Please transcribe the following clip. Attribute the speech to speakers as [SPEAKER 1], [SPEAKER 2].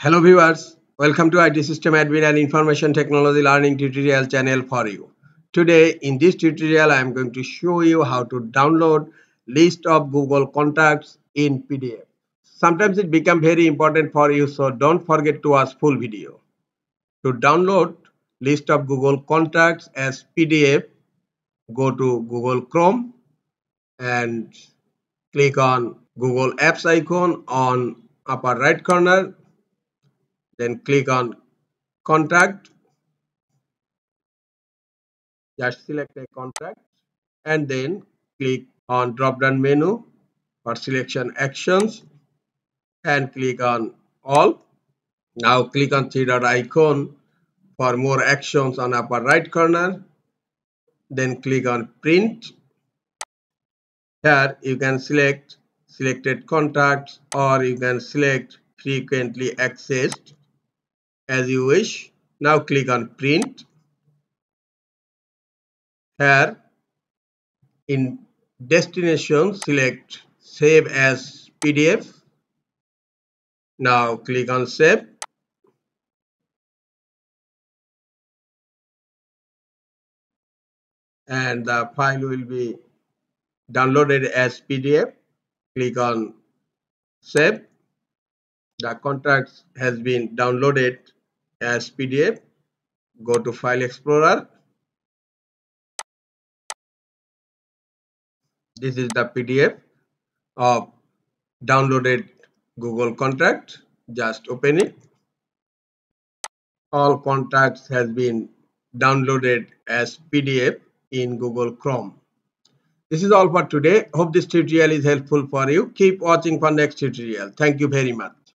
[SPEAKER 1] Hello viewers, welcome to IT System Admin and Information Technology Learning tutorial channel for you. Today in this tutorial I am going to show you how to download list of Google contacts in PDF. Sometimes it becomes very important for you, so don't forget to watch full video. To download list of Google contacts as PDF, go to Google Chrome and click on Google Apps icon on upper right corner. Then click on contact, just select a contact and then click on drop down menu for selection actions and click on all. Now click on three dot icon for more actions on upper right corner. Then click on print. Here you can select selected contacts or you can select frequently accessed as you wish. Now click on print. Here in destination select save as PDF. Now click on save and the file will be downloaded as PDF. Click on save. The contract has been downloaded as PDF. Go to File Explorer. This is the PDF of downloaded Google contract. Just open it. All contacts has been downloaded as PDF in Google Chrome. This is all for today. Hope this tutorial is helpful for you. Keep watching for next tutorial. Thank you very much.